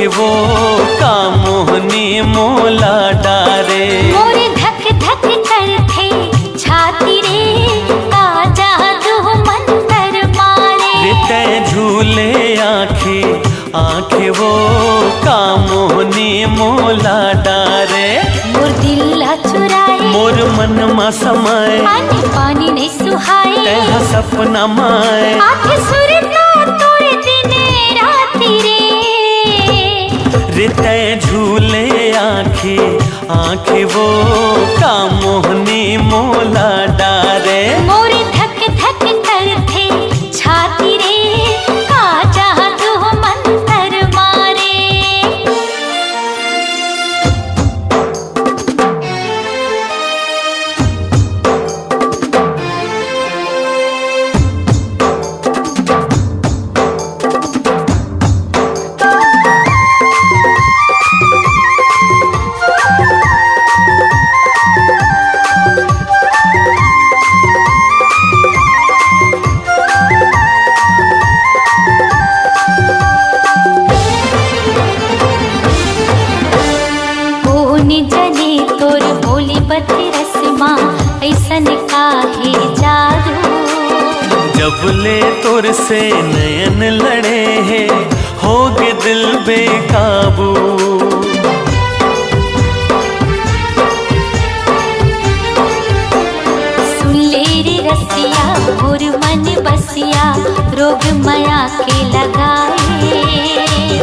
आंखें वो का मोहनी मोला डारे। मोरे धक धक करथे छाती रे का जादू मंतर मारे। रिते झूले आंखें वो का मोहनी मोला डारे। मोर दिल चुराए मोर मन मा समाए पानी पानी नहीं सुहाए। तेहा सपना माए आँखें सुरता तोरे दिने राती रे। रिते झूले आंखें वो का मोहनी मोला डारे। मोरे धक धक करथे छाती रे का जादू मंतर मारे। जने तोर भोली बत्ती रस्मा ऐसन काहे जादू। जब ले तोर से नयन लड़े हैं होगे दिल बेकाबू। सुन ले रे रसिया मोर मन बसिया रोग माया के लगाए।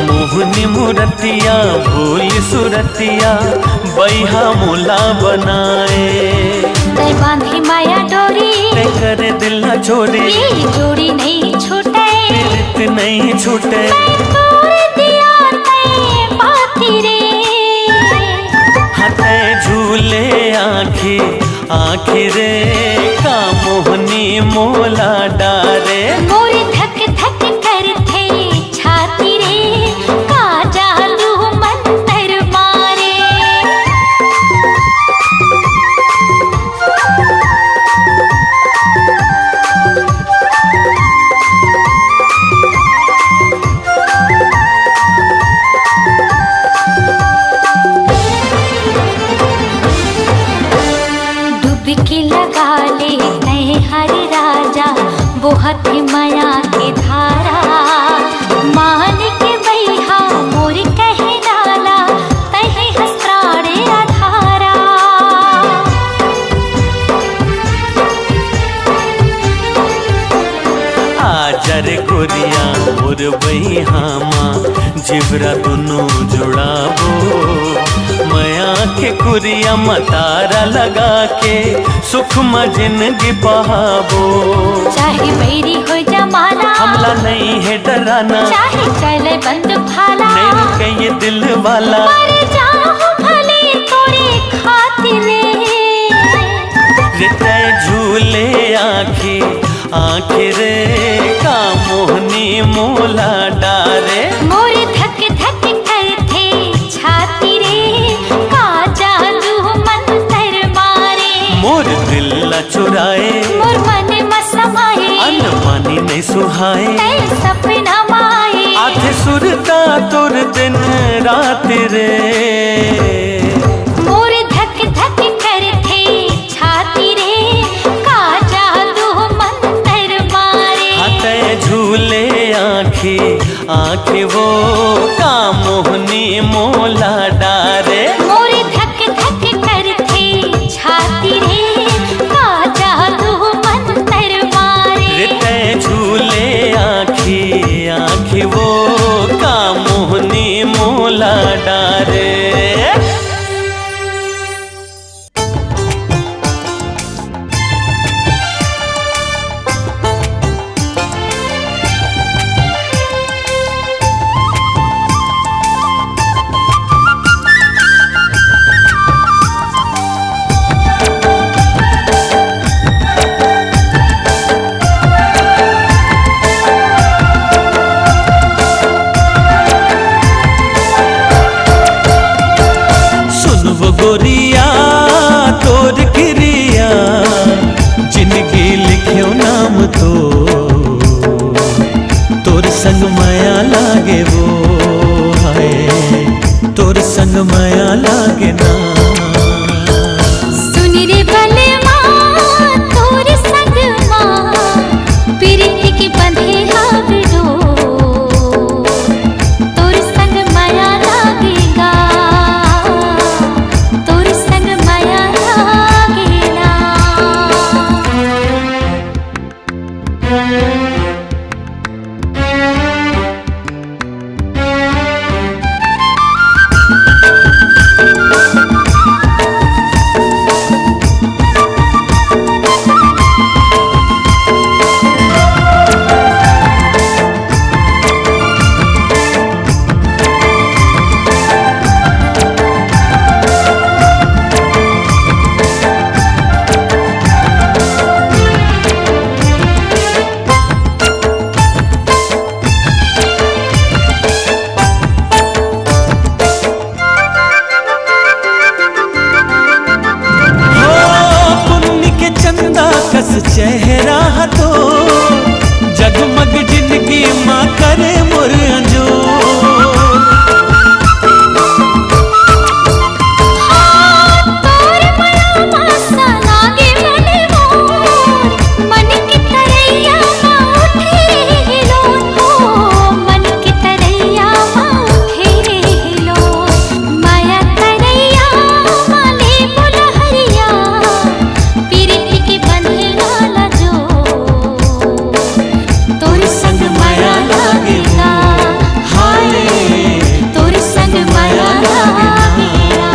मोहनी मुरतिया भोली सुरतिया बैहा मोला बनाए। तै बांधी माया डोरी ते करे दिल न छोड़े ये जोड़ी नहीं छूटे। प्रीत नहीं छूटे मैं तोर दिया तै पाती रे। हाथे झूले आंखें रे का मोहनी मोला डारे। मोरे धक धक करथे छाती रे का जादू मंतर मारे। डुबकी लगा ले तै हर राजा बोहत माया के धारा। मान के बैहा मोर कहे डाला तहे हस्त्राणे आधारा। आजर गोरिया मोर बहिहामा जिबरा दोनों जुड़ाबो। मया के कुरिया मतारा लगा के सुख में जिंदगी बहाबो। चाहे बैरी हो जमाना हमला नहीं है डराना चाहे चले बंद भाला। नहीं रुके ये दिल वाला मर जाऊं भले तोरे खातिर रे। रिते झूले आंखें रे का मोहनी मोला डारे। मोर धक धक करथे छाती रे का जादू मंतर मारे। मोर दिल चुराए मोर मन में समाए अन्न पानी नहीं सुहाए। तै सपना माए आधे सुरता तुर दिन रात रे। मोर धक धक करथे छाती रे का जादू मंतर मारे। हाथे झूले आंखें वो का मोहनी मोला डारे। मोर धक धक करथे छाती रे का जादू मंतर मारे। रिते झूले आंखें वो का मोहनी मोला डारे। गोरिया तोर क्रिया जिनकी लिखियो नाम तो तोर संग माया लागे वो हाय। माया लागे ना। सुन रे बलवा तोर संग माँ प्रीति के बंधे हावे डोर, तोर संग माया लागेगा, तोर संग माया लागेगा। चेहरा तो जगमग जिंदगी माँ करे मोर अंजोर। तोर माया मासा लागे मन मोर, मन की तरैया माँ उठे हिलोर, ओ मन की तरैया माँ उठे हिलोर। माया तरैया माले बुलहरिया प्रीति के बंधे लाला जो, तोर संग माया लागेगा, हाय तोर संग माया लागेगा।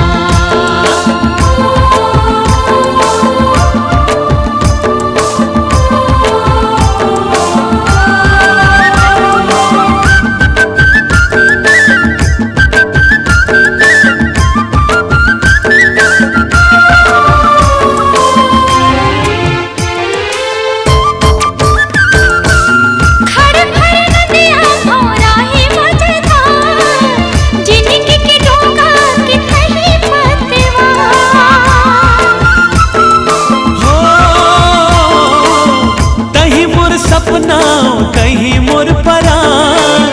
खड़ खड़ नदिया भौरा ही मझधार, जिनकी के डोंगा के थही पतवा। हो तही मोर सपना तही मोर परान,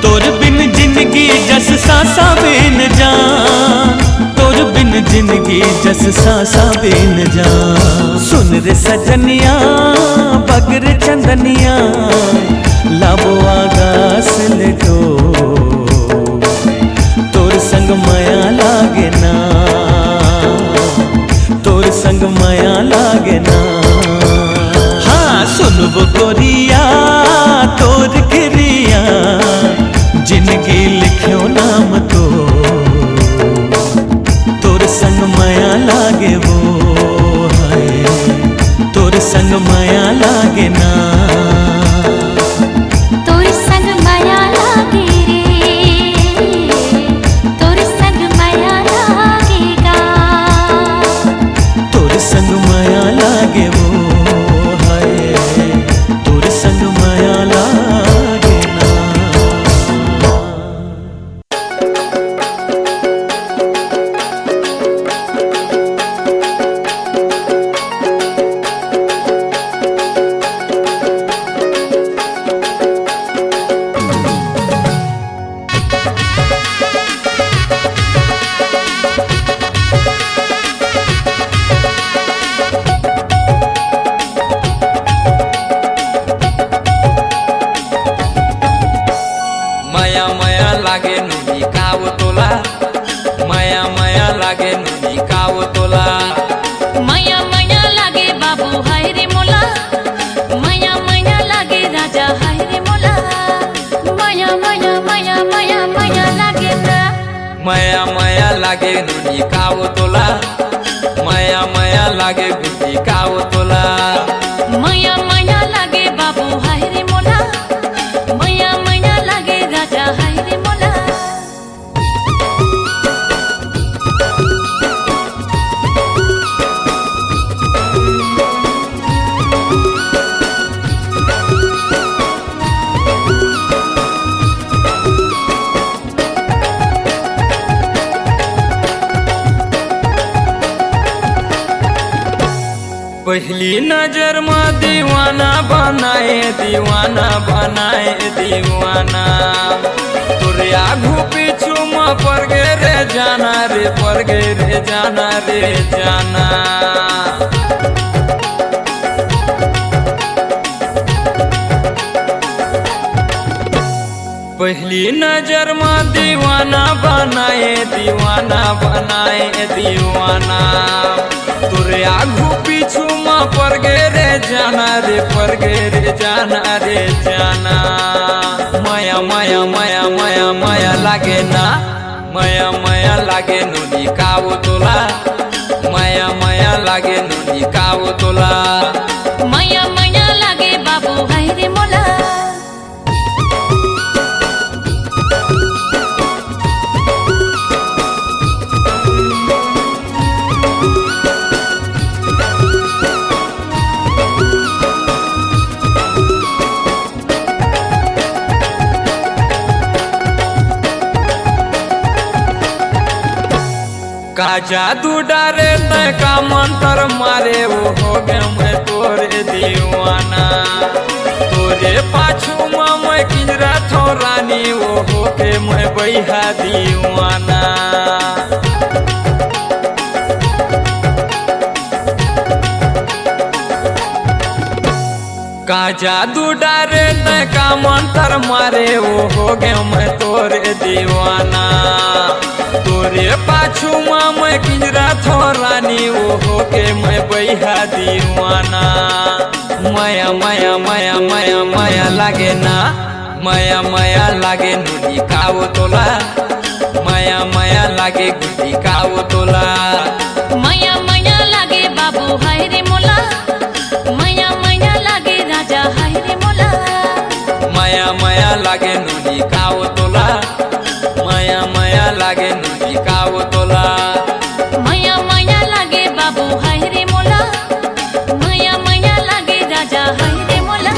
तोर बिन जिंदगी जस सांसा बेन जान, तोर बिन जिंदगी जस सांसा बेन जान। सुन रे सजनिया बगर चंदनिया लाबो आगास लेटो, तोर संग माया लागे ना, तोर संग माया लागे ना। हाँ सुनबो गोरिया तोर गिरिया, जिंदगी लिखो नाम तो, तोर संग माया लागे वो है, तोर संग माया लागे ना। तोर संग माया लागे रे, तोर संग माया लागेगा, तोर संग माया लागे वो है, तोर संग माया लागे ना। माया माया लागे नुनी काव तोला, माया माया लागे नुनी काव तोला। माया माया लागे बाबू हाय रे मोला, माया माया लागे राजा हाय रे मोला। माया माया माया माया माया लागे ना, माया माया लागे नुनी काव तोला, माया माया लागे गुटी काव तोला। माया माया लागे बाबू हाय रे मोला, माया माया लागे राजा हाय रे मोला। पहली नजर में दीवाना बनाए दीवाना बनाए दीवाना, तो तोरे आगू पीछू में पर गे रे जाना रे, पर गे रे जाना रे जाना। पहली नजर में दीवाना बनाए, दीवाना बनाए दीवाना। तोरे आगू पीछू में पर गे रे जाना रे, पर गे रे जाना रे जाना। माया माया माया माया माया लागे ना, माया माया लागे नुनी काव तोला, माया माया लागे नुनी काव तोला। माया माया लागे बाबू हाय रे मोला। का जादू डारे तय का मंत्र मारे, वो हो गए मैं तोरे दीवाना। तोरे पाछू में मैं किंजरा थो रानी, वो हो के मैं बैहा दीवाना। का जादू डारे तय का मंत्र मारे, वो हो गए मैं तोरे दीवाना। तोरे पाछू में मैं किंजरा थो रानी, वो हो के मैं बैहा दीवाना। माया माया माया माया माया लागे ना, माया माया लागे नुनी काव तोला, माया माया लागे गुड्डी काव तोला। माया माया लागे बाबू हाय रे मोला, माया माया लागे राजा हाय रे मोला। माया माया लागे नुनी काव तोला, माया माया लागे नुनी काव तोला। माया माया लागे बाबू हाय रे मोला, माया माया लागे राजा हाय रे मोला।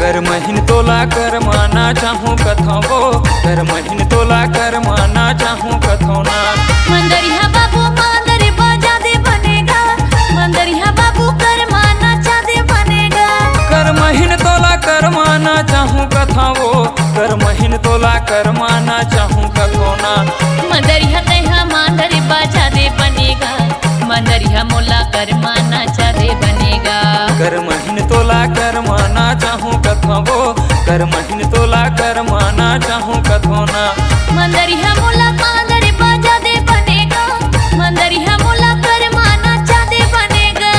कर महीन तोला कर माना चाहूँ कथो वो, कर महीन तोला कर माना चाहूँ कथो ना। मंदरिया बाबू मांदरी बजा दे बनेगा, मंदरिया बाबू कर माना चा दे बनेगा। कर महीन तोला कर माना चाहूँ कथो वो, कर महीन तोला कर माना चाहूँ कथो ना। मंदरिया तेहा मांदरी बजा दे बनेगा, मंदरिया मोला कर माना चा दे बनेगा। कर महीन तोला कर माना चाहूँ कथो वो, कर महीन तोला कर माना चाहूँ कथो ना। मंदरिया मोला मांदरी बजा दे बनेगा, मंदरिया मोला कर माना चा दे बनेगा।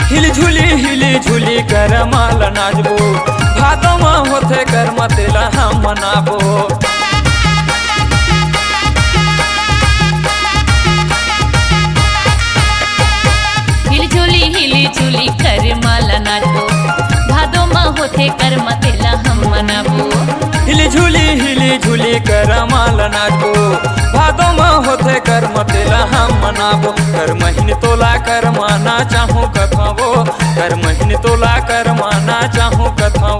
हिली झूली कर माल नाचबो, भादो में होते कर मतेला हम मनाबो। हिली झूली कर माला नाचबो, भादो में होते कर मतेला हम मनाबो। हिली झूली कर माल नाचबो, भादो में होते कर मतेला हम मनाबो। कर महीन तोला कर माना चाहूँ कथो, कर महीन तोला कर माना चाहूँ कथो।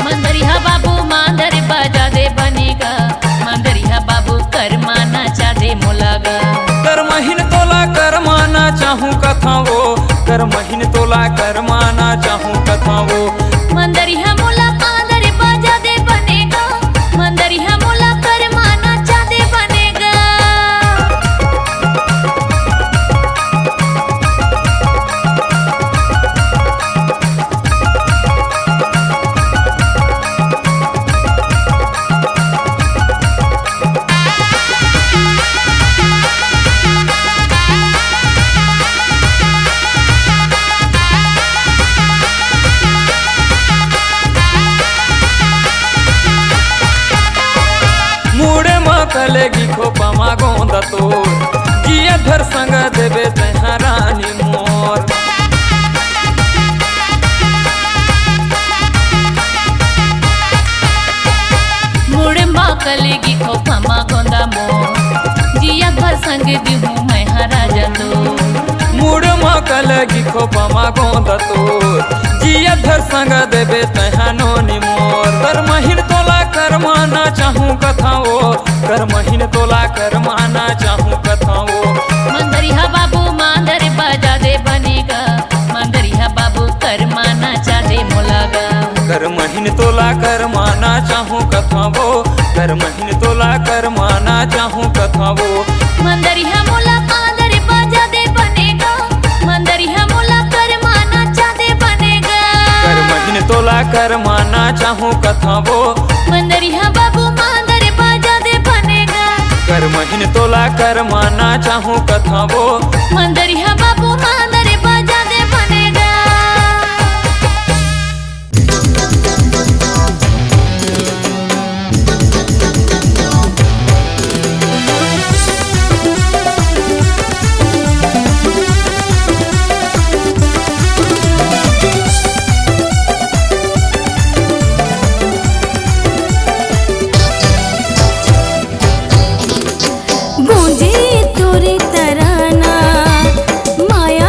मंदरिया बाबू मांदर बजा दे बनेगा, मंदरिया बाबू कर माना चा दे मोलागा। कर महीन तोला कर माना चाहूँ कथो, कर महीन तोला कर माना चाहूँ कथो। मंदरिया मोला मांदर बजा दे बनेगा, मंदरिया मोला कर माना चा दे बनेगा। कलेगी खोपा मागोंदा तोर जिया धर संग देवे तैहा रानी मोर मुड़ माँ कलेगी खोपा माँ गोंदा मोर जिया घर संग दिहूँ मैं राजा तो मुड़ माँ कलेगी खोपा मागोंदा तोर जिया धर संग देवे तैहा नोनी मोर कर महीन तोला कर माना चाहूँ कथाओ कर महीन तोला कर माना चाहूँ कथाओ मंदरिया बाबू मांदर बाजा दे बनेगा मंदरिया बाबू कर माना चाहे मोलागा कर महीन तोला कर माना चाहूँ कथाओ कर महीन तोला कर माना चाहूँ कथाओ मंदरिया मोला मांदर बाजा दे बनेगा मंदरिया मोला कर माना चाहे बनेगा कर महीन तोला कर माना चाहूँ कथाओ मंदरिया बाबू मांदर बाजा दे बनेगा कर महीन तोला कर माना चाहूँ कथाओ मंदरिया बाबू मांदर बाजा दे बनेगा गूंजे तोरे तराना माया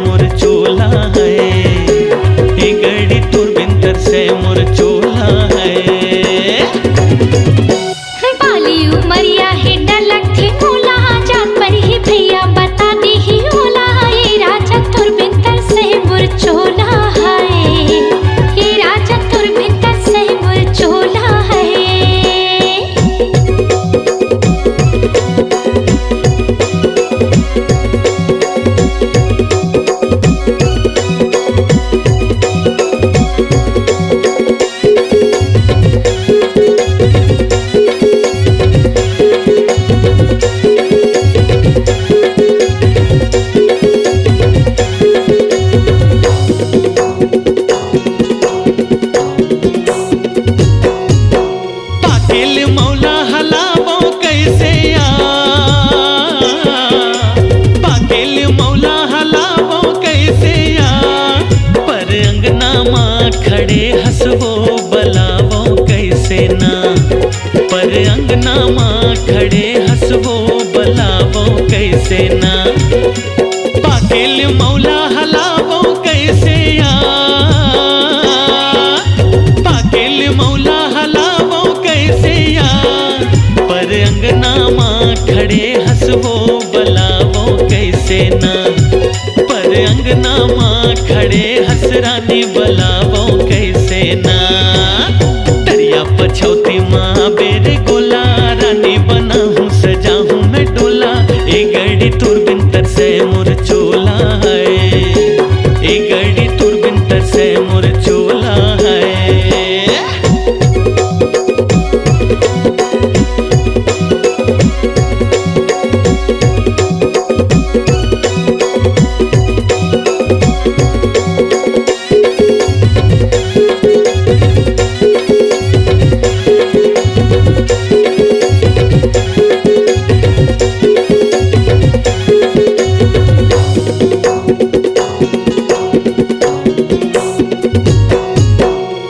मोर चोला है, ए गड़ी तुर बिंतर से मोर चोला है। बाली उमरिया है डलक थी मोला, जात पर ही भैया बता दी ही होला, ये राजा तुर बिंतर से मोर चोला है, ये राजा तुर बिंतर से मोर चोला है। पाकेल मौला हलावो कैसे या, पाकेल मौला हलावो कैसे या, पर अंगना माँ खड़े हंसवो बलावो कैसे ना, पर अंगना माँ खड़े हंसवो बलावो कैसे ना। पाकेल मौला हलावो कैसे या, पाकेल मौला हलावो कैसे या, पर अंगना माँ खड़े हंसवो बलावो कैसे ना, पर अंगना माँ खड़े हंसरानी बलावो कैसे ना। तरिया पछौती माँ बेरे गोला, रानी बना हूँ सजा हूँ मैं डोला, ए गड़ी तुर बिंतर से मोर चोला है, ए गड़ी तुर बिंतर से मोर चोला है।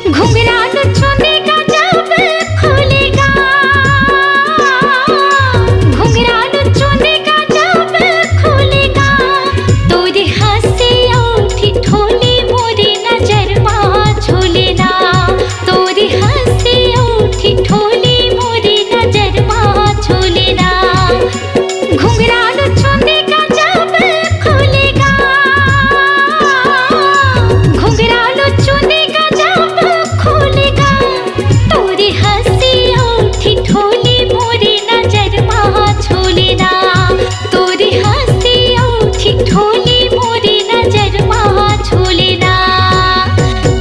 घुंघराल चुनेगा जब खुलेगा, घुंघराल चुनेगा जब खुलेगा, तोरे हंसी औठी ठोली मोरे नजर माँ झूलेना, तोरे हंसी औठी ठोली मोरे नजर माँ झूलेना। घुंघराल चुनेगा जब खुलेगा, घुंघराल चुनेगा जब खुलेगा, तोरी हंसी औठी ठोली मोरे नजर माँ झूलेना, तोरी हंसी औठी ठोली मोरे नजर माँ झूलेना।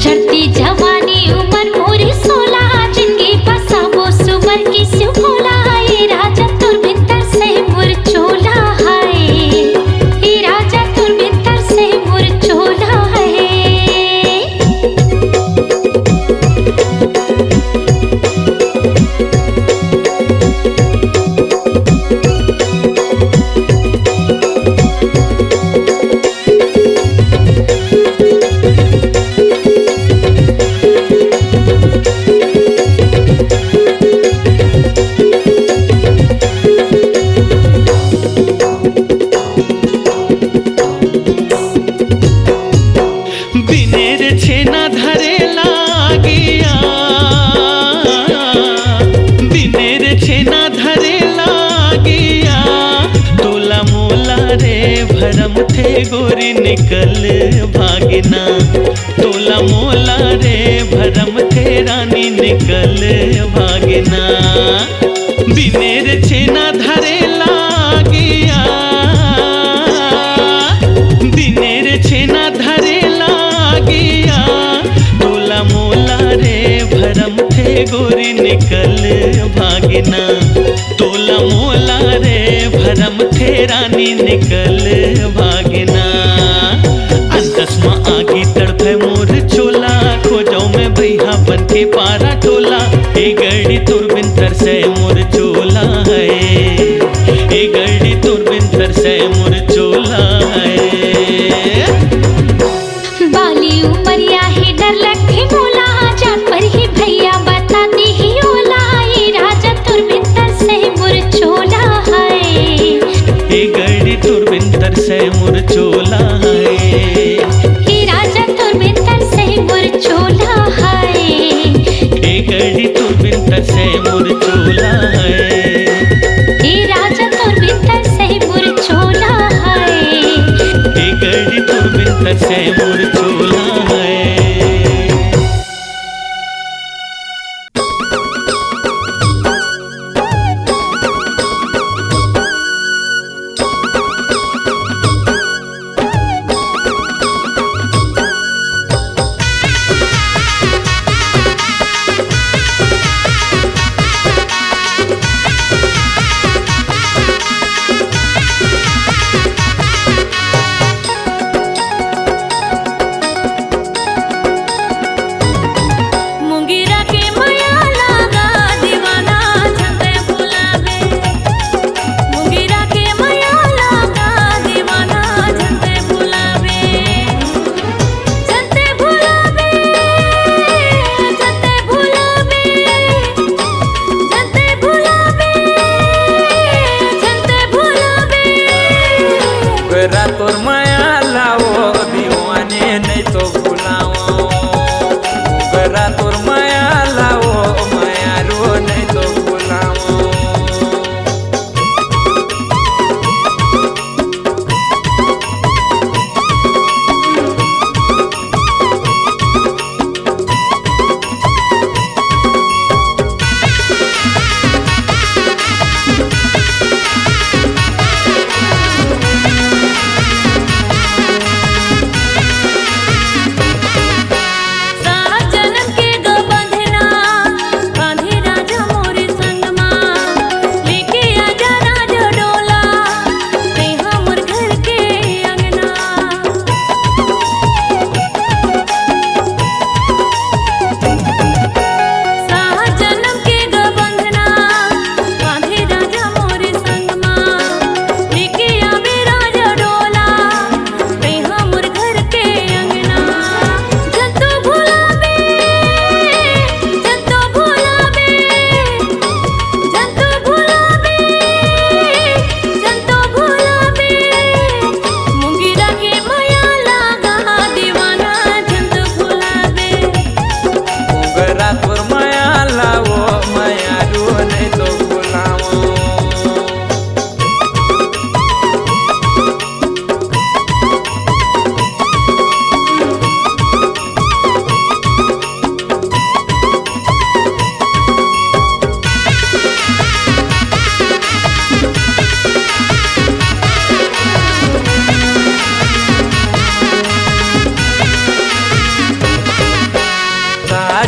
चढ़ती जवानी उमर मोरी 16, जिंदगी बसावो सुमर की सिउ भोला, ये राजा तुर बिंतर से मोर चोला है, ये राजा तुर बिंतर से मोर चोला है। बिनेर छेना धरे लागिया, बिनेर छेना धरे लागिया, तोला मोला रे भरम थे गोरी निकल भागिना, तोला मोला रे भरम थे रानी निकल भागिना। बिनेर छेना धरे लागिया, बिनेर छेना धरे लागिया, तोला मोला रे भरम थे गोरी निकल भागिना, तोला मोला रे भरम थे रानी निकल भागिना। अंतस माँ आगी तड़पे मोर चोला, खोजो में भैया बन के पारा टोला, ए गड़ी तुर बिंतर से मोर चोला है, ए गड़ी तुर बिंतर से मोर चोला है। बाली उमरिया है डर लगती मोला, जात पर ही भैया बताती ही ओला, ये राजा तुर बिंतर से मोर चोला है, ए गड़ी तुर बिंतर से मोर चोला है। है मोर चूल्हा है। तोर माया लाओ दीवाने नहीं तो भुलाओ, गरा तोर माया लाओ माया रो नहीं तो भुलाओ।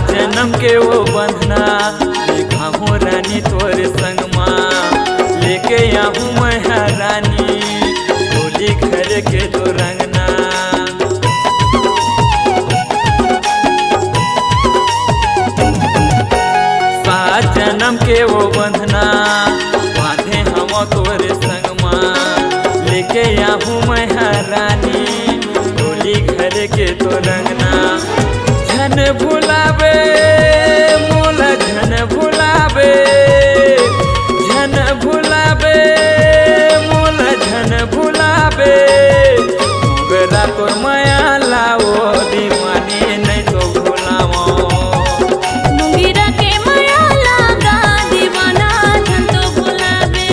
जन्म के वो बंधना देखा हूँ रानी तोरे संग माँ, लेके आऊँ मैं रानी होली घर के तो रंगना। सात जन्म के वो बंधना बांधे हम तोरे संग माँ, लेके आऊँ मैं रानी होली घर के तो रंगना। झन भुलावे मोला झन भुलावे, झन भुलावे मोला झन भुलावे, गरा तोर माया लाओ दीवानी नहीं तो भुलाओ। मुंगेरा के माया लागा दीवाना झन तो भुलावे,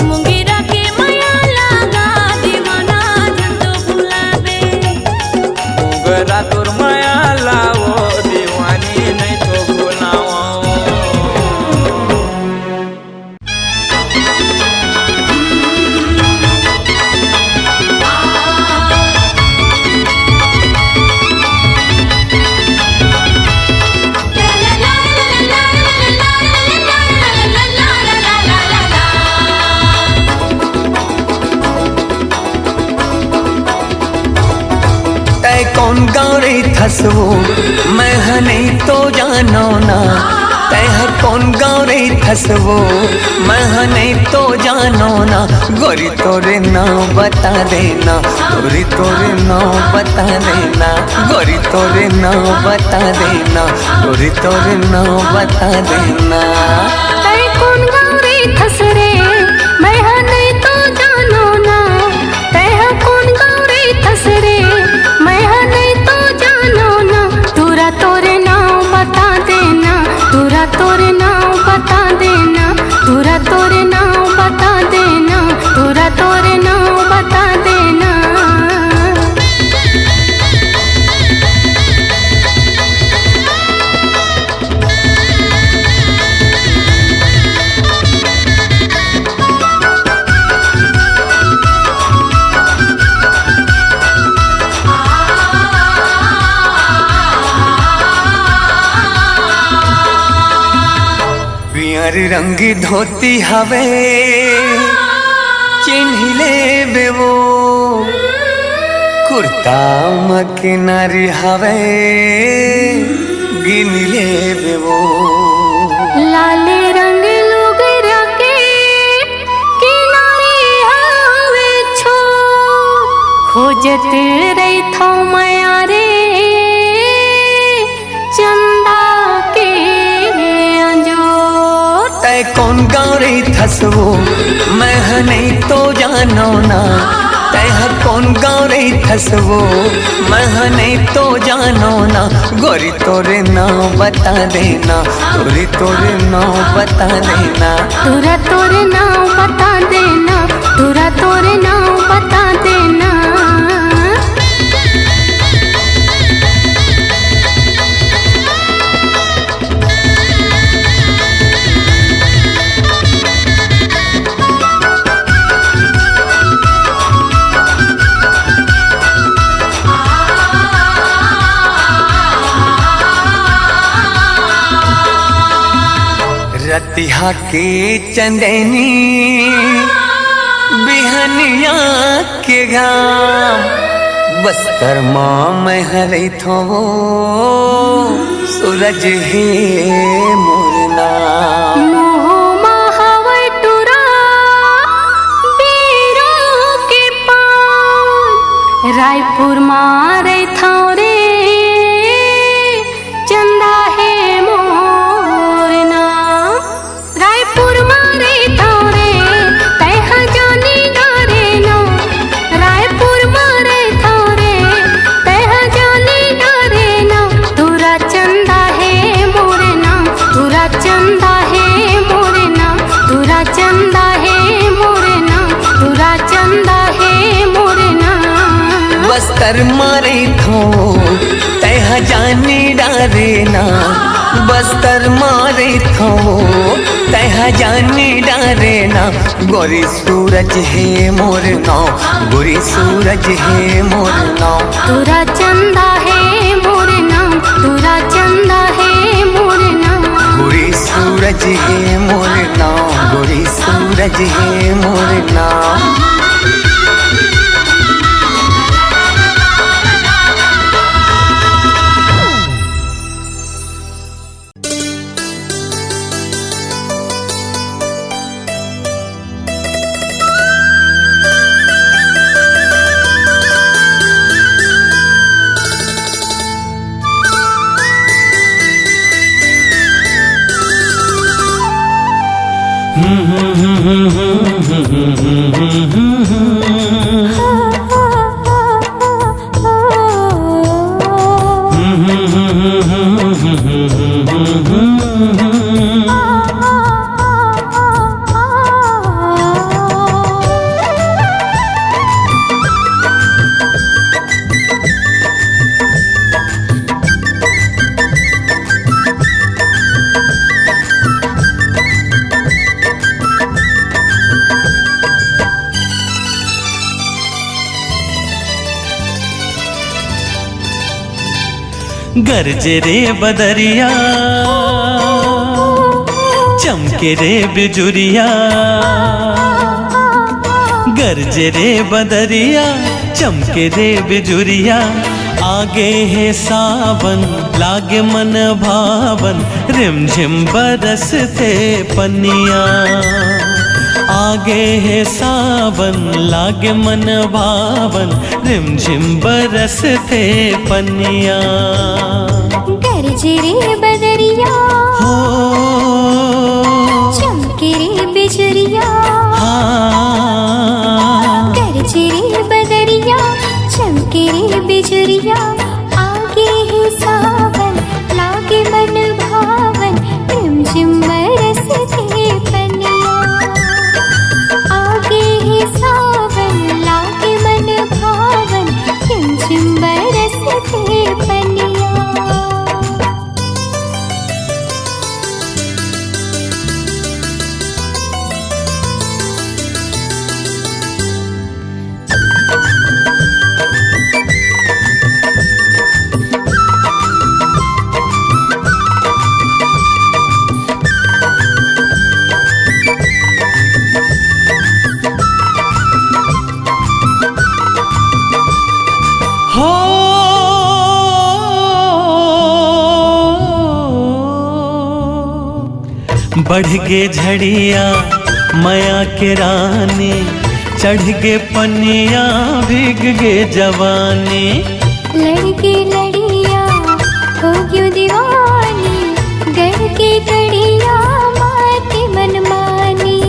मुंगेरा के माया लागा दीवाना झन तो भुलावे, गरा तोर माया लाओ दीवानी नहीं तो भुलाओ। तै कौन गौरे थसवो मैं हने तो जानो ना, तै कौन गौरे थसवो मैं हने तो जानो ना। गोरी तोरे नाम बता देना, गोरी तोरे नाम बता देना, गोरी तोरे नाम बता देना, गोरी तोरे नाम बता देना। तै कौन गौरे थसरे मैं हने तो जानो ना, तै कौन गौरे थसरे मैं हने तो जानो ना। तोरा तोरे नाम बता देना, तोरा तोरे नाम बता देना, तोरा तोरे नाम बता देना, तोरा तोरे नाम बता देना। हरी रंगी धोती हवे चिन्ह ले बेवो कुर्ता मकिनारी हवे गिन ले बेवो लाल रंग लोग रखे किनारे आवे छो खोजत रही थो माया रे चंदा के अंजोर तै कौन गाँव रे थसवो मैं नहीं तो जानो ना तै कौन गाँव रे थसवो मैं नहीं तो जानो ना गोरी तोरे नाम बता देना गोरी तोरे नाम बता देना तुरा तोरे नाम बता देना तुरा तोरे नाम बता देना रतिहा के चंदनी बिहनिया के घाम बस्तर माँ मैं हरे थो सूरज है मोर नाम मोह महावै टुरा बीरों के पान रायपुर मारे था रे चंदा है मोर नाम रायपुर मारे था रे तह जानी गारे नो रायपुर मारे था रे तह जानी गारे नो तुरा चंदा है मोर नाम तुरा चंदा है मोर नाम तुरा चंदा है मोर नाम तुरा चंदा है मोर नाम बस्तर मारे थो तह जानी डारे ना बस्तर मारे थो तह जानी डारे ना गोरी सूरज है मोर नाव गोरी सूरज है मोर नाव तुरा चंदा है मोर नाम तुरा चंदा है मोर नाम गोरी सूरज है मोर नाव गोरी सूरज है मोर नाव गरजे रे बदरिया चमके रे बिजुरिया गरजे रे बदरिया चमके रे बिजुरिया आगे है सावन लागे मन भावन रिमझिम बरसते पनिया आगे है सावन लागे मन भावन रिमझिम बरसते पनिया गरजे रे बदरिया हो चमके रे बिजुरिया हाँ गरजे रे बदरिया चमके रे बिजुरिया आगे है सावन लागे मन भावन रिमझिम बरसते पनिया आगे है सावन लागे मन भावन रिमझिम बरसते पनिया बढ़ गे झड़िया माया के रानी, चढ़ गे पनिया भीग गे जवानी। लड़के लड़िया हो क्यों दीवानी, गढ़ के कड़िया माती मनमानी।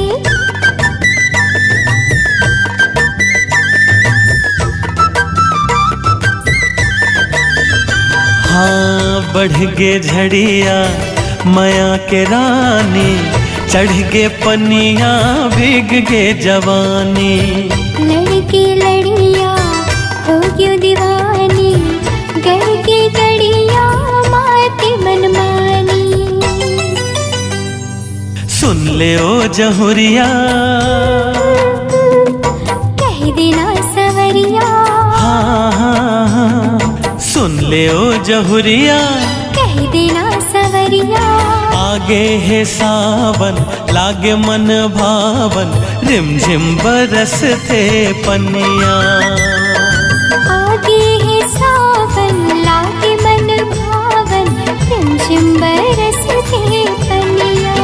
हाँ बढ़ गे झड़िया माया के रानी, चढ़ गे पनिया भीग गे जवानी। लड़के लड़िया हो क्यों दीवानी, गढ़ के कड़िया माती मनमानी। सुन ले ओ जहुरिया, कह देना सवरिया। हाँ हाँ हाँ सुन ले ओ जहुरिया, कह देना सवरिया। आगे है सावन लागे मन भावन, रिमझिम बरसते पनिया। आगे है सावन लागे मन भावन, रिमझिम बरसते पनिया।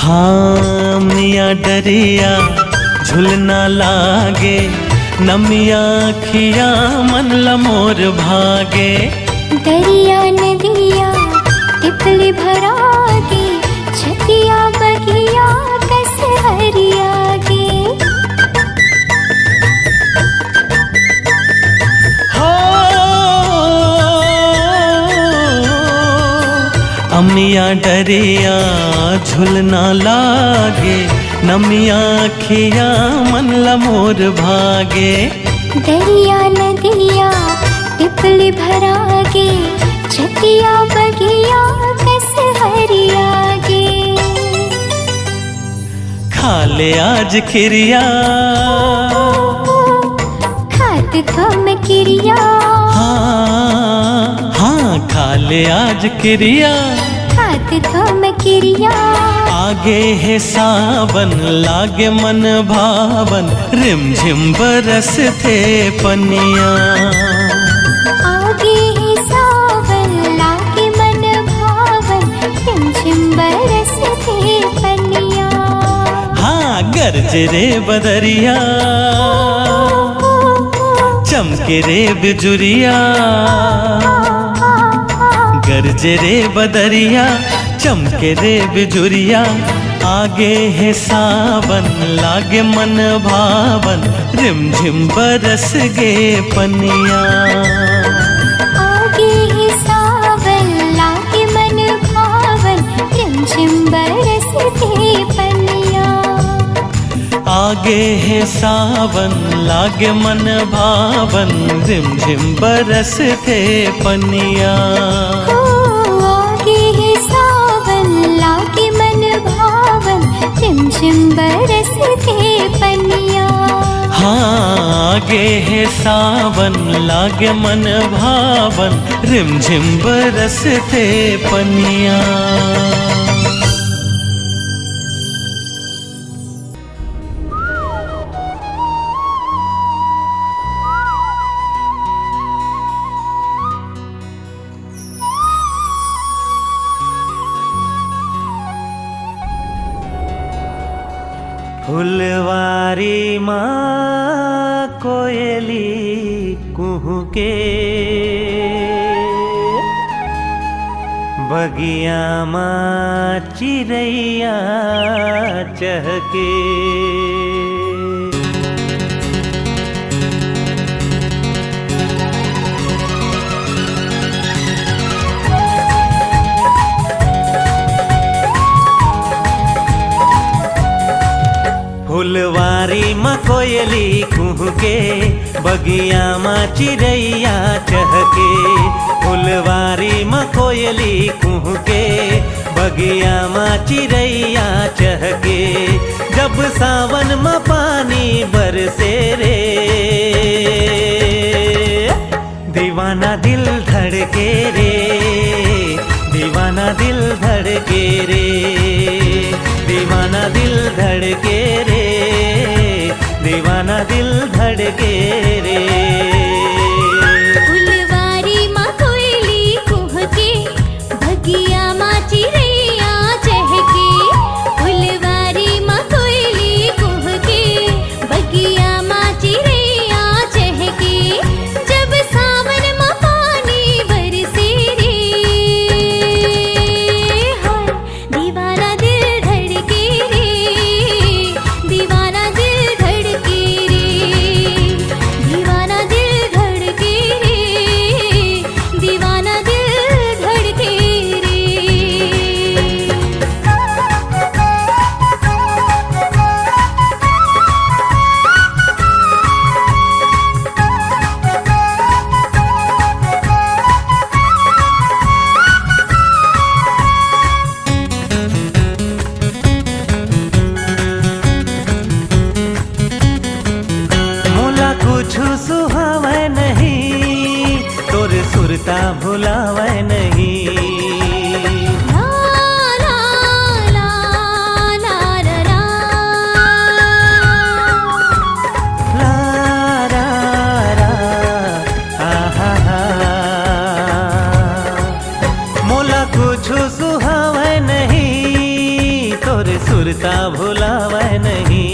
हाँ मिया डरिया झुलना लागे, नमिया खिया मन लमोर भागे। दरिया नदिया टिपली भरागे, छतिया बगिया कस हरियागे। हो अमिया डरिया झुलना लागे, नमिया खिया मन लमोर भागे। दरिया नदिया टिपली भरागे, छतिया बगिया कस हरियागे। खा ले आज खिरिया, खात थम किरिया। हाँ हाँ खा ले आज क्रिया, खात थम किरिया। आगे है सावन लागे मन भावन, रिमझिम बरसते पनिया। आगे है सावन लागे मन भावन, रिमझिम बरसते पनिया। हाँ गरज रे बदरिया, चमके रे बिजुरिया। गरज रे बदरिया, चमके रे बिजुरिया। आगे है सावन लागे मन भावन, रिमझिम बरस गे पनिया। आगे है सावन लागे मन भावन, रिमझिम बरसते पनिया। आगे है सावन लागे मन भावन, रिमझिम बरसते पनिया। आगे है सावन लागे मन भावन, रिमझिम बरसते पनिया। हाँ आगे है सावन लागे मन भावन, रिमझिम बरसते पनिया। फुलवारी माँ कोयली कुहू के, बगिया माँ चिड़ैया चहके। फुलवारी माँ कोयली कुहू के, बगिया माँ चिड़ैया चहके। फुलवारी माँ कोयली कुहू के, बगिया माँ चिड़ैया चहके। जब सावन माँ पानी बरसे रे, धड़के रे, दीवाना दिल धड़के रे, दीवाना दिल धड़के रे। फुलवारी माँ कोयली कुहके, बगिया माँ चिड़ैया चहके। फुलवारी माँ कोयली कुहके, बगिया माँ चिड़ैया चहके। जब सावन माँ पानी बरसे रे, हाय दीवाना दिल धड़के रे, दीवाना दिल धड़के रे, दीवाना दिल धड़के रे, दीवाना दिल धड़के रे। मोला कुछ सुहावे नहीं, तोर सुरता भुलावे नहीं। ला ला ला ला ला ला। ला रा रा, आहा हा। मोला कुछ सुहावे नहीं, तोर सुरता भुलावे नहीं।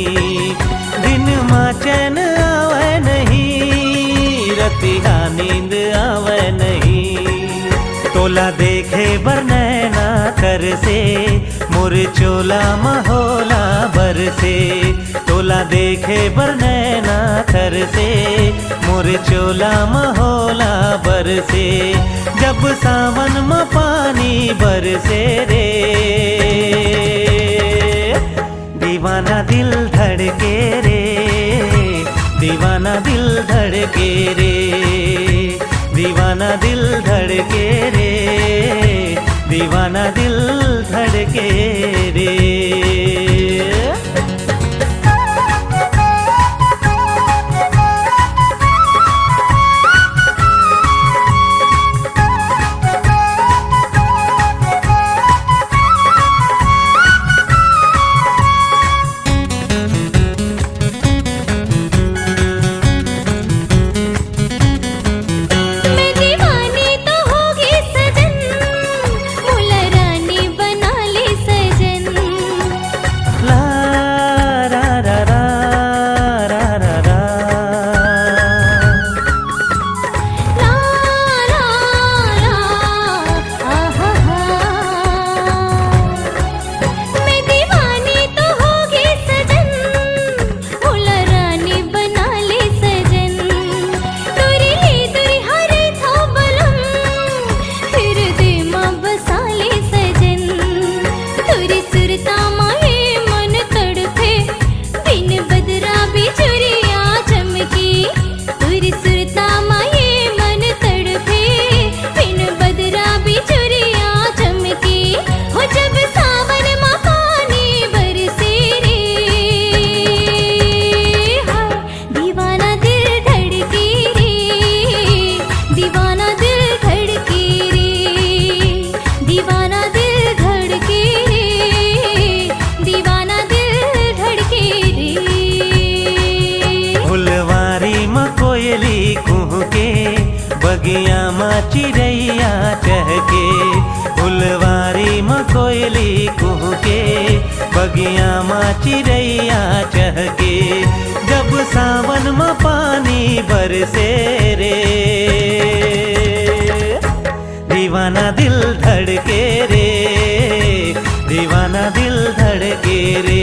दिन माँ चैन आवे नहीं, रतिया नींद आवे नहीं। तोला देखे बर नैना कर से, मोर चोला महोला बर से। तोला देखे बर नैना कर से, मोर चोला महोला बर से। जब सावन में पानी बरसे रे, दीवाना दिल धड़के रे, दीवाना दिल धड़के रे, दीवाना दिल धड़के रे, दीवाना दिल धड़के रे। मैं दीवानी तो होगी सजन, मुला रानी बना ले सजन। ला रा रा रा रा रा रा। ला ला ला, आहा हा। मैं दीवानी तो होगी सजन, मुला रानी बना ले सजन। तोरी ले तुरी हरे था बलम, फिर दे माँ बसा ले सजन। तुरी सुरता माए मन तड़पे, बिन बदरा बिजुरिया चमकी। तुरी सुरता माए मन तड़पे, बिन बदरा बिजुरिया चमकी। हो जब सावन माँ पानी बरसे रे, हाय दीवाना दिल धड़के रे, दीवाना दिल धड़के रे, दीवाना दिल धड़के रे, दीवाना दिल धड़के रे। फुलवारी में कोयली कुहके, बगिया में चिड़ैया चहके। फुलवारी में कोयली कुहके, बगिया में चिड़ैया चहके। जब सावन में पानी बरसे रे, दीवाना दिल धड़के रे, दीवाना दिल धड़के रे,